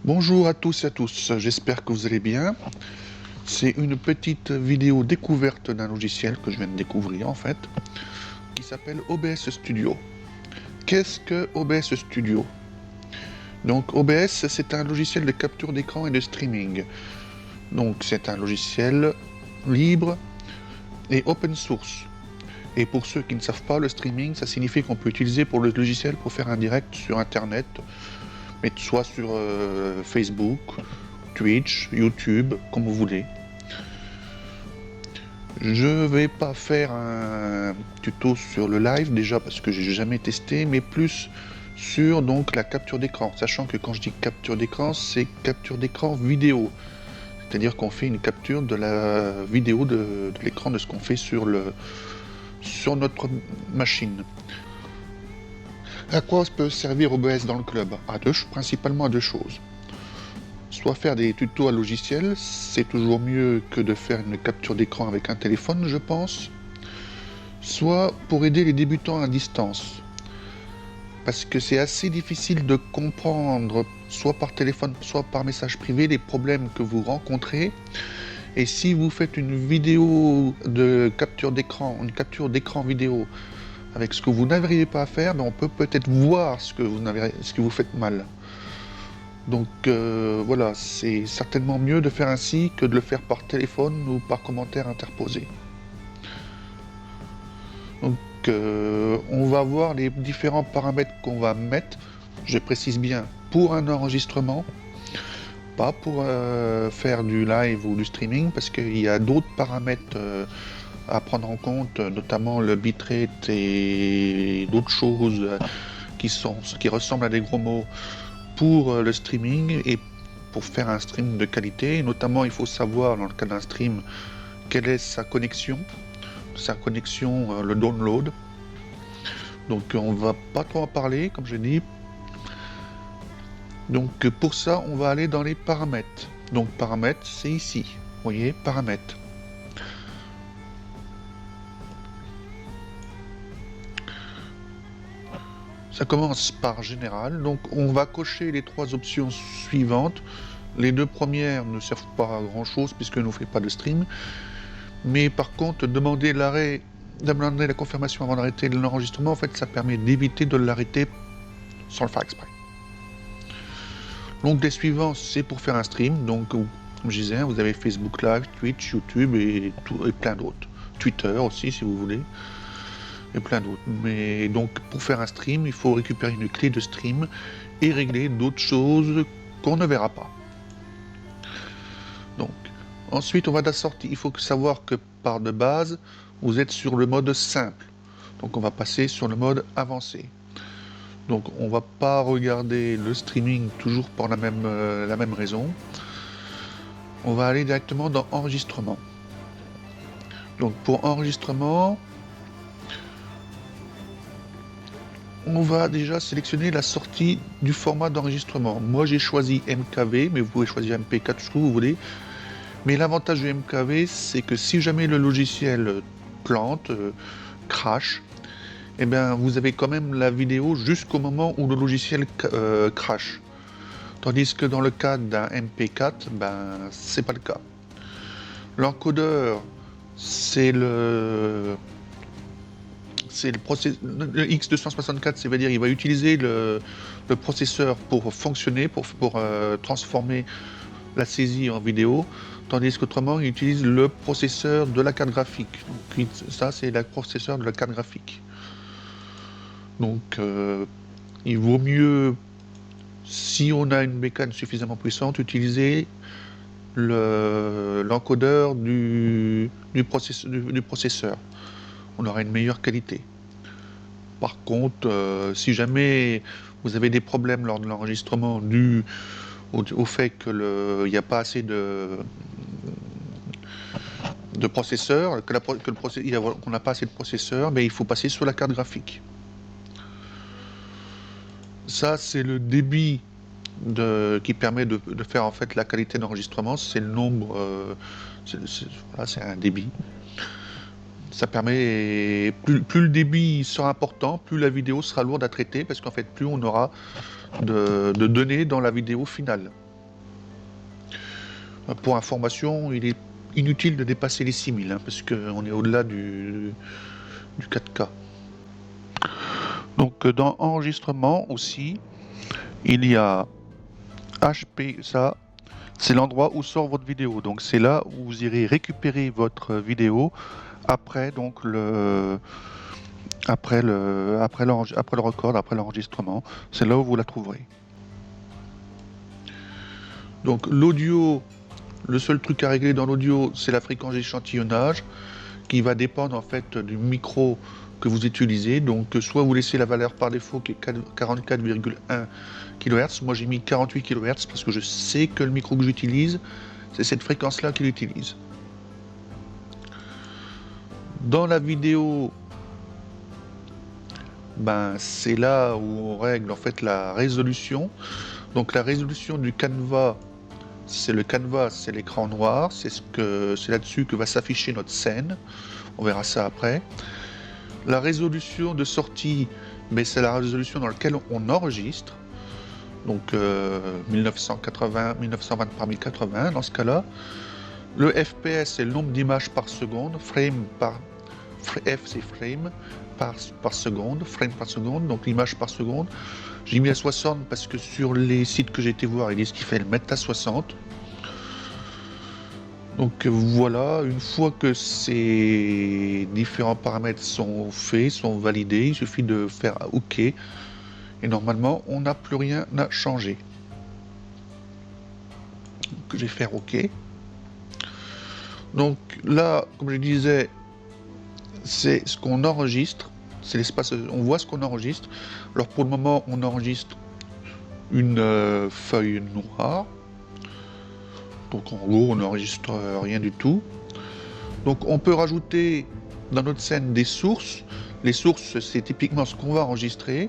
Bonjour à tous et à tous, j'espère que vous allez bien. C'est une petite vidéo découverte d'un logiciel que je viens de découvrir en fait, qui s'appelle OBS Studio. Qu'est-ce que OBS Studio? Donc OBS, c'est un logiciel de capture d'écran et de streaming. Donc c'est un logiciel libre et open source. Et pour ceux qui ne savent pas, le streaming, ça signifie qu'on peut utiliser pour le logiciel pour faire un direct sur Internet, mais soit sur Facebook, Twitch, YouTube, comme vous voulez. Je vais pas faire un tuto sur le live déjà parce que j'ai jamais testé, mais plus sur donc la capture d'écran, sachant que quand je dis capture d'écran, c'est capture d'écran vidéo, c'est-à-dire qu'on fait une capture de la vidéo de l'écran de ce qu'on fait sur notre machine. À quoi peut servir OBS dans le club? Principalement à deux choses. Soit faire des tutos à logiciel, c'est toujours mieux que de faire une capture d'écran avec un téléphone, je pense. Soit pour aider les débutants à distance. Parce que c'est assez difficile de comprendre, soit par téléphone, soit par message privé, les problèmes que vous rencontrez. Et si vous faites une vidéo de capture d'écran, une capture d'écran vidéo, avec ce que vous n'arrivez pas à faire, ben on peut peut-être voir ce que vous faites mal. Donc voilà, c'est certainement mieux de faire ainsi que de le faire par téléphone ou par commentaire interposé. Donc on va voir les différents paramètres qu'on va mettre, je précise bien, pour un enregistrement, pas pour faire du live ou du streaming, parce qu'il y a d'autres paramètres à prendre en compte, notamment le bitrate et d'autres choses qui ressemblent à des gros mots pour le streaming et pour faire un stream de qualité. Et notamment, il faut savoir, dans le cas d'un stream, quelle est sa connexion, le download. Donc on va pas trop en parler, comme je dis. Donc pour ça, on va aller dans les paramètres. Donc paramètres, c'est ici. Vous voyez, paramètres. Ça commence par général, donc on va cocher les trois options suivantes. Les deux premières ne servent pas à grand chose puisque nous ne fait pas de stream. Mais par contre, demander la confirmation avant d'arrêter l'enregistrement, en fait, ça permet d'éviter de l'arrêter sans le faire exprès. Donc les suivants, c'est pour faire un stream. Donc, comme je disais, vous avez Facebook Live, Twitch, YouTube et plein d'autres. Twitter aussi, si vous voulez. Et plein d'autres. Mais donc, pour faire un stream, il faut récupérer une clé de stream et régler d'autres choses qu'on ne verra pas. Donc, ensuite, on va il faut savoir que par de base, vous êtes sur le mode simple. Donc, on va passer sur le mode avancé. Donc, on va pas regarder le streaming toujours pour la même raison. On va aller directement dans enregistrement. Donc, pour enregistrement, on va déjà sélectionner la sortie du format d'enregistrement. Moi, j'ai choisi MKV, mais vous pouvez choisir MP4 ce que vous voulez. Mais l'avantage du MKV, c'est que si jamais le logiciel plante, crash, eh bien, vous avez quand même la vidéo jusqu'au moment où le logiciel crash. Tandis que dans le cas d'un MP4, ben, c'est pas le cas. L'encodeur, c'est le X264, c'est-à-dire il va utiliser le processeur pour fonctionner, pour transformer la saisie en vidéo, tandis qu'autrement il utilise le processeur de la carte graphique. Donc, ça c'est le processeur de la carte graphique. Donc il vaut mieux, si on a une bécane suffisamment puissante, utiliser l'encodeur du processeur. On aura une meilleure qualité. Par contre, si jamais vous avez des problèmes lors de l'enregistrement dû au fait qu'il n'y a pas assez de processeur, qu'on n'a pas assez de processeur, mais il faut passer sur la carte graphique. Ça, c'est le débit qui permet de faire en fait la qualité d'enregistrement. C'est le nombre, voilà, c'est un débit. Ça permet, plus le débit sera important, plus la vidéo sera lourde à traiter, parce qu'en fait, plus on aura de données dans la vidéo finale. Pour information, il est inutile de dépasser les 6000, hein, parce qu'on est au-delà du 4K. Donc dans enregistrement aussi, il y a HP, ça, c'est l'endroit où sort votre vidéo. Donc c'est là où vous irez récupérer votre vidéo après donc après le record, après l'enregistrement. C'est là où vous la trouverez. Donc l'audio, le seul truc à régler dans l'audio, c'est la fréquence d'échantillonnage qui va dépendre en fait du micro que vous utilisez. Donc soit vous laissez la valeur par défaut qui est 44,1 kHz. Moi j'ai mis 48 kHz parce que je sais que le micro que j'utilise, c'est cette fréquence-là qu'il utilise. Dans la vidéo, ben, c'est là où on règle en fait la résolution. Donc la résolution du canevas, c'est l'écran noir, c'est là-dessus que va s'afficher notre scène. On verra ça après. La résolution de sortie, mais c'est la résolution dans laquelle on enregistre. Donc 1980, 1920 par 1080 dans ce cas-là. Le FPS, c'est le nombre d'images par seconde. F, c'est frame par seconde. Frame par seconde, donc l'image par seconde. J'ai mis à 60 parce que sur les sites que j'ai été voir, ils disent qu'il fait le mettre à 60. Donc voilà, une fois que ces différents paramètres sont faits, sont validés, il suffit de faire OK. Et normalement, on n'a plus rien à changer. Donc je vais faire OK. Donc là, comme je disais, c'est ce qu'on enregistre. C'est l'espace, on voit ce qu'on enregistre. Alors pour le moment, on enregistre une feuille noire. Donc en gros, on n'enregistre rien du tout. Donc on peut rajouter dans notre scène des sources. Les sources, c'est typiquement ce qu'on va enregistrer.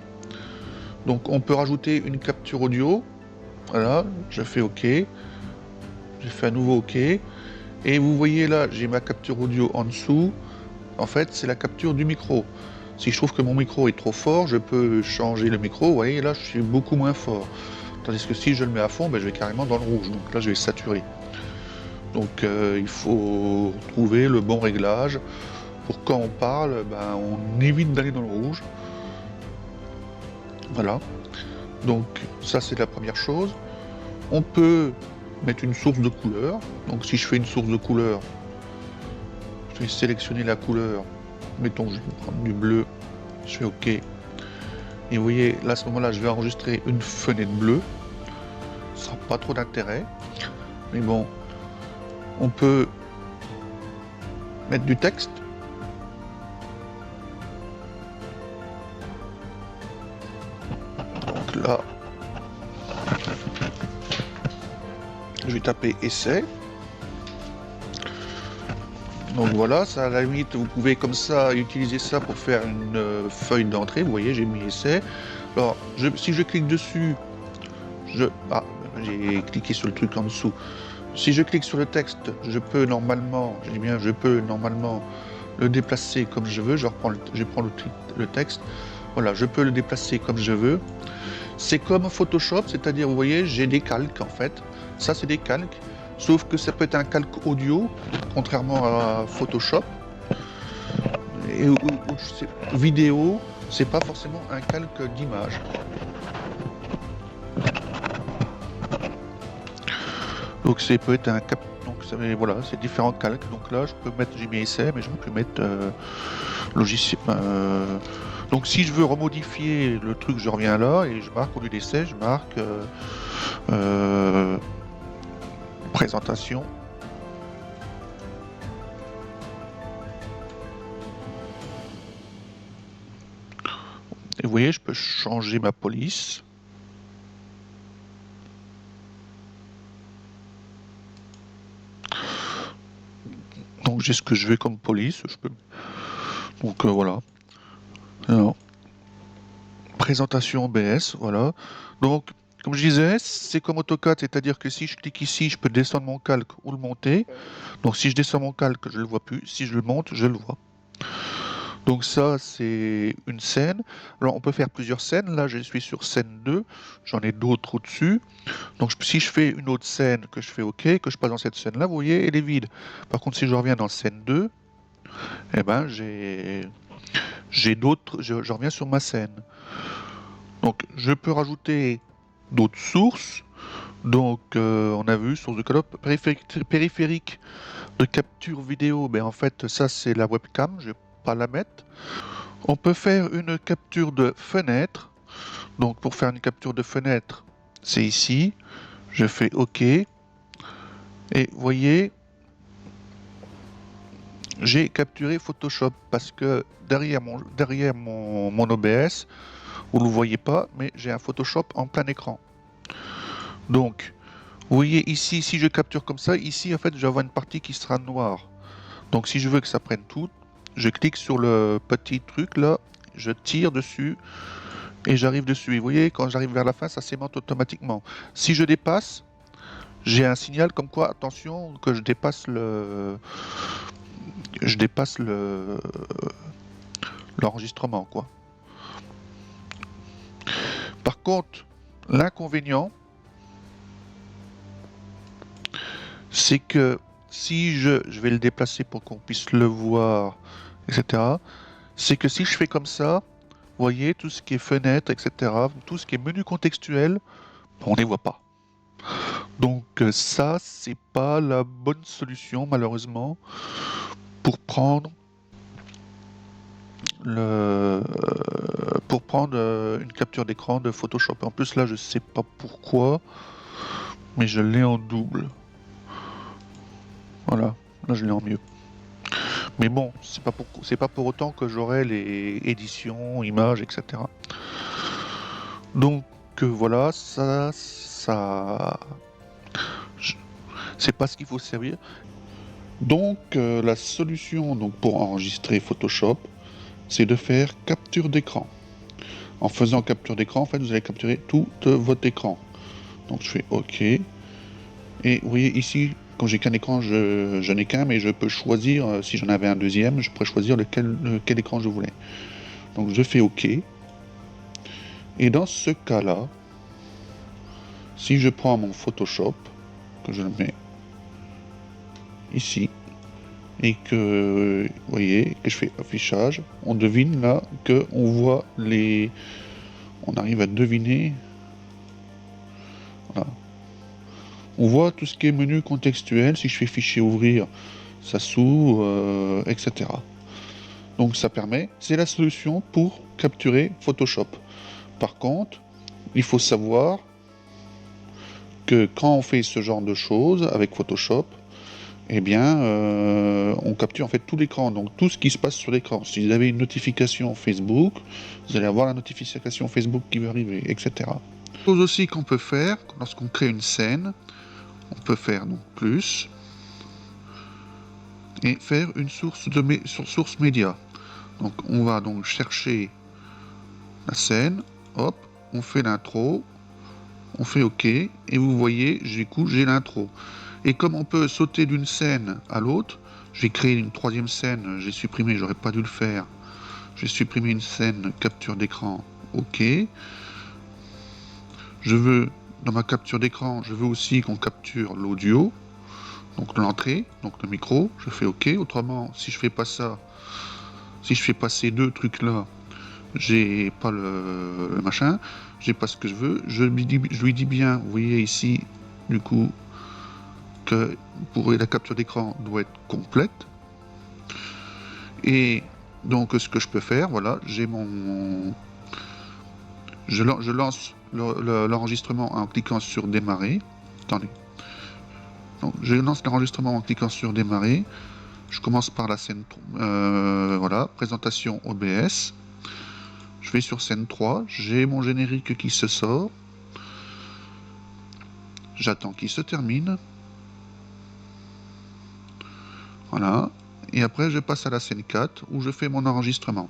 Donc on peut rajouter une capture audio. Voilà, je fais OK. J'ai fait à nouveau OK. Et vous voyez là, j'ai ma capture audio en dessous. En fait, c'est la capture du micro. Si je trouve que mon micro est trop fort, je peux changer le micro. Vous voyez, là, je suis beaucoup moins fort. Tandis que si je le mets à fond, ben, je vais carrément dans le rouge. Donc là, je vais saturer. Donc il faut trouver le bon réglage. Pour quand on parle, ben, on évite d'aller dans le rouge. Voilà. Donc ça, c'est la première chose. On peut mettre une source de couleur. Donc si je fais une source de couleur, je vais sélectionner la couleur. Mettons, je vais prendre du bleu. Je fais OK. Et vous voyez, là, à ce moment-là, je vais enregistrer une fenêtre bleue. Ça sera pas trop d'intérêt. Mais bon, on peut mettre du texte. Donc là, je vais taper essai. Donc voilà, ça à la limite, vous pouvez comme ça utiliser ça pour faire une feuille d'entrée. Vous voyez, j'ai mis essai. Alors, si je clique dessus, j'ai cliqué sur le truc en dessous. Si je clique sur le texte, je peux normalement le déplacer comme je veux. Je prends le texte. Voilà, je peux le déplacer comme je veux. C'est comme Photoshop, c'est-à-dire, vous voyez, j'ai des calques en fait. Ça, c'est des calques. Sauf que ça peut être un calque audio, contrairement à Photoshop. Et vidéo, c'est pas forcément un calque d'image. Donc c'est peut être un cap. Donc voilà, c'est différents calques. Donc là, je peux mettre, j'ai mis essai, mais je peux mettre logiciel. Donc si je veux remodifier le truc, je reviens là et je marque au lieu d'essai, je marque présentation. Et vous voyez, je peux changer ma police. Donc j'ai ce que je veux comme police. Donc voilà. Alors, présentation OBS, voilà. Donc, comme je disais, c'est comme AutoCAD, c'est-à-dire que si je clique ici, je peux descendre mon calque ou le monter. Donc si je descends mon calque, je ne le vois plus. Si je le monte, je le vois. Donc ça, c'est une scène. Alors on peut faire plusieurs scènes. Là, je suis sur scène 2. J'en ai d'autres au-dessus. Donc si je fais une autre scène, que je fais OK, que je passe dans cette scène-là, vous voyez, elle est vide. Par contre, si je reviens dans scène 2, eh ben, j'ai d'autres, je reviens sur ma scène. Donc je peux rajouter d'autres sources. Donc on a vu source de calope périphérique de capture vidéo. Ben en fait ça c'est la webcam, je vais pas la mettre. On peut faire une capture de fenêtre. Donc pour faire une capture de fenêtre, c'est ici. Je fais OK. Et vous voyez, j'ai capturé Photoshop parce que derrière mon OBS, vous ne le voyez pas, mais j'ai un Photoshop en plein écran. Donc, vous voyez ici, si je capture comme ça, ici en fait, je vais avoir une partie qui sera noire. Donc, si je veux que ça prenne tout, je clique sur le petit truc là, je tire dessus et j'arrive dessus. Et vous voyez, quand j'arrive vers la fin, ça s'aimante automatiquement. Si je dépasse, j'ai un signal comme quoi, attention, que je dépasse l'enregistrement, quoi. Par contre, l'inconvénient, c'est que si je vais le déplacer pour qu'on puisse le voir, etc., c'est que si je fais comme ça, vous voyez, tout ce qui est fenêtre, etc., tout ce qui est menu contextuel, on ne les voit pas. Donc ça, c'est pas la bonne solution, malheureusement, pour prendre une capture d'écran de Photoshop. En plus, là, je sais pas pourquoi, mais je l'ai en double. Voilà, là, je l'ai en mieux. Mais bon, c'est pas pour autant que j'aurai les éditions, images, etc. Donc voilà, c'est pas ce qu'il faut servir. Donc la solution donc, pour enregistrer Photoshop, c'est de faire capture d'écran. En faisant capture d'écran, en fait, vous allez capturer tout votre écran. Donc je fais OK. Et vous voyez ici, quand j'ai qu'un écran, je n'ai qu'un, mais je peux choisir, si j'en avais un deuxième, je pourrais choisir lequel écran je voulais. Donc je fais OK. Et dans ce cas-là, si je prends mon Photoshop, que je le mets ici, et que, vous voyez, que je fais affichage, on devine là qu'on voit les... On arrive à deviner... Voilà. On voit tout ce qui est menu contextuel, si je fais fichier ouvrir, ça s'ouvre, etc. Donc ça permet, c'est la solution pour capturer Photoshop. Par contre, il faut savoir que quand on fait ce genre de choses avec Photoshop, eh bien, on capture en fait tout l'écran, donc tout ce qui se passe sur l'écran. Si vous avez une notification Facebook, vous allez avoir la notification Facebook qui va arriver, etc. Chose aussi qu'on peut faire, lorsqu'on crée une scène, on peut faire donc plus, et faire une source média. Donc on va donc chercher la scène, hop, on fait l'intro, on fait OK, et vous voyez, du coup, j'ai l'intro. Et comme on peut sauter d'une scène à l'autre, j'ai créé une troisième scène, j'ai supprimé, j'aurais pas dû le faire. J'ai supprimé une scène capture d'écran, OK. Je veux, dans ma capture d'écran, je veux aussi qu'on capture l'audio, donc l'entrée, donc le micro, je fais OK. Autrement, si je fais pas ça, si je fais pas ces deux trucs-là, j'ai pas le machin, j'ai pas ce que je veux. Je lui dis bien, vous voyez ici, du coup, que pour la capture d'écran doit être complète. Et donc ce que je peux faire, voilà, j'ai mon... Je lance l'enregistrement en cliquant sur démarrer. Attendez. Donc, je lance l'enregistrement en cliquant sur démarrer. Je commence par la scène, voilà, présentation OBS. Je vais sur scène 3, j'ai mon générique qui se sort. J'attends qu'il se termine. Voilà. Et après, je passe à la scène 4 où je fais mon enregistrement.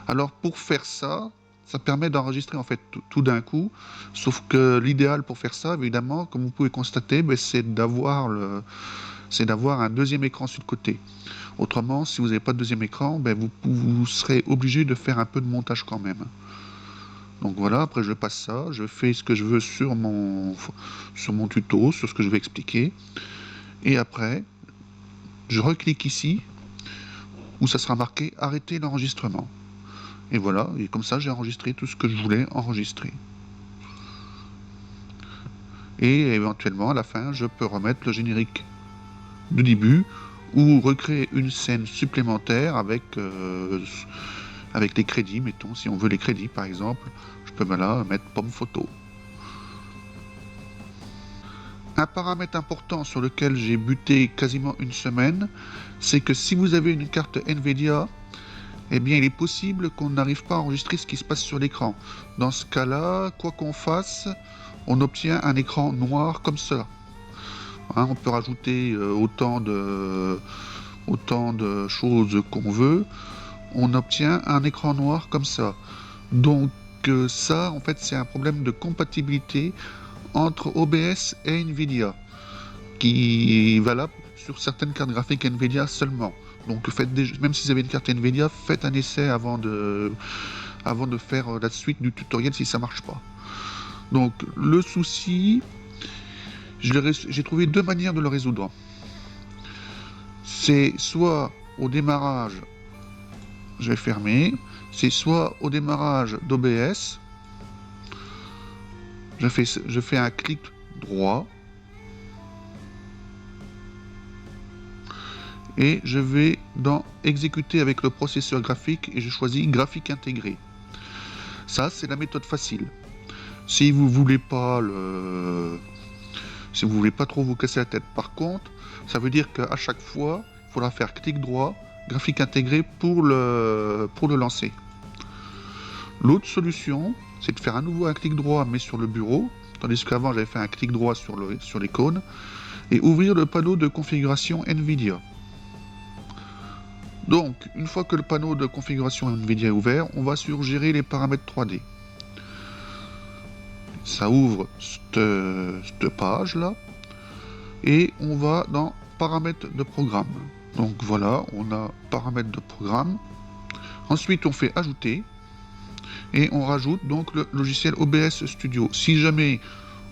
Alors, pour faire ça, ça permet d'enregistrer en fait tout d'un coup. Sauf que l'idéal pour faire ça, évidemment, comme vous pouvez constater, c'est d'avoir c'est d'avoir un deuxième écran sur le côté. Autrement, si vous n'avez pas de deuxième écran, ben vous serez obligé de faire un peu de montage quand même. Donc voilà, après je passe ça, je fais ce que je veux sur mon tuto, sur ce que je vais expliquer. Et après, je reclique ici, où ça sera marqué « Arrêter l'enregistrement ». Et voilà, et comme ça j'ai enregistré tout ce que je voulais enregistrer. Et éventuellement, à la fin, je peux remettre le générique du début ou recréer une scène supplémentaire avec les crédits, mettons, si on veut les crédits par exemple, je peux là mettre pomme photo. Un paramètre important sur lequel j'ai buté quasiment une semaine, c'est que si vous avez une carte Nvidia, eh bien il est possible qu'on n'arrive pas à enregistrer ce qui se passe sur l'écran. Dans ce cas-là, quoi qu'on fasse, on obtient un écran noir comme cela. Hein, on peut rajouter autant de choses qu'on veut, on obtient un écran noir comme ça. Donc ça, en fait, c'est un problème de compatibilité entre OBS et Nvidia, qui est valable sur certaines cartes graphiques Nvidia seulement. Donc même si vous avez une carte Nvidia, faites un essai avant de faire la suite du tutoriel si ça marche pas. Donc le souci, j'ai trouvé deux manières de le résoudre. C'est soit au démarrage, je vais fermer, c'est soit au démarrage d'OBS, je fais un clic droit et je vais dans exécuter avec le processeur graphique et je choisis graphique intégré. Ça, c'est la méthode facile. Si vous voulez pas trop vous casser la tête, par contre, ça veut dire qu'à chaque fois, il faudra faire clic droit, graphique intégré pour le lancer. L'autre solution, c'est de faire à nouveau un clic droit mais sur le bureau, tandis qu'avant j'avais fait un clic droit sur l'icône, et ouvrir le panneau de configuration Nvidia. Donc, une fois que le panneau de configuration Nvidia est ouvert, on va sur gérer les paramètres 3D. Ça ouvre cette page là, et on va dans paramètres de programme. Donc voilà, on a paramètres de programme. Ensuite, on fait ajouter. Et on rajoute donc le logiciel OBS Studio. Si jamais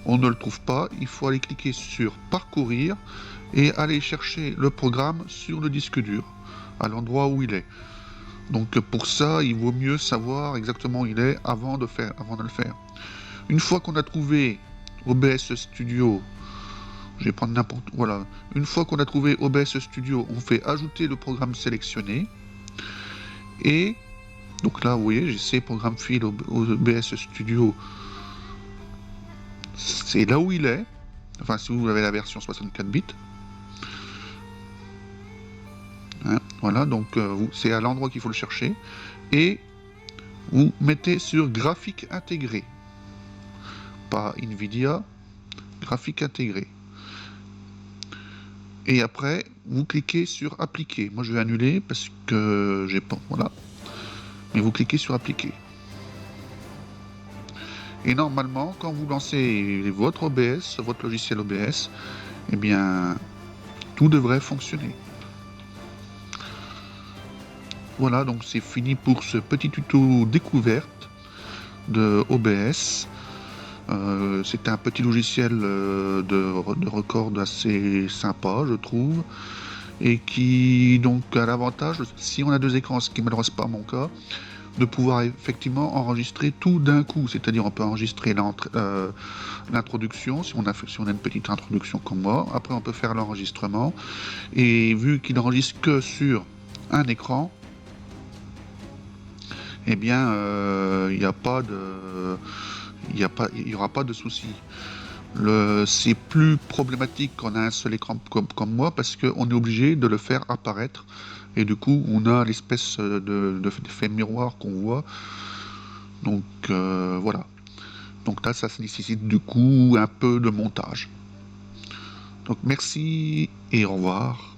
on ne le trouve pas, il faut aller cliquer sur parcourir et aller chercher le programme sur le disque dur, à l'endroit où il est. Donc pour ça, il vaut mieux savoir exactement où il est avant de le faire. Une fois qu'on a trouvé OBS Studio, je vais prendre voilà. Une fois qu'on a trouvé OBS Studio, on fait ajouter le programme sélectionné et donc là, vous voyez, j'ai ces programmes fil OBS Studio. C'est là où il est. Enfin, si vous avez la version 64 bits. Hein, voilà, donc c'est à l'endroit qu'il faut le chercher. Et vous mettez sur graphique intégré. Pas Nvidia, graphique intégré. Et après, vous cliquez sur appliquer. Moi, je vais annuler parce que j'ai pas. Voilà. Mais vous cliquez sur appliquer. Et normalement, quand vous lancez votre OBS, votre logiciel OBS, eh bien, tout devrait fonctionner. Voilà, donc c'est fini pour ce petit tuto découverte de OBS. C'était un petit logiciel de record assez sympa, je trouve, et qui donc a l'avantage, si on a deux écrans, ce qui ne malheureusement pas mon cas, de pouvoir effectivement enregistrer tout d'un coup, c'est-à-dire on peut enregistrer l'introduction, si on a une petite introduction comme moi, après on peut faire l'enregistrement, et vu qu'il n'enregistre que sur un écran, eh bien il n'y aura pas de souci. C'est plus problématique quand on a un seul écran comme moi parce qu'on est obligé de le faire apparaître et du coup on a l'espèce d'effet miroir qu'on voit. Donc voilà. Donc là ça nécessite du coup un peu de montage. Donc merci et au revoir.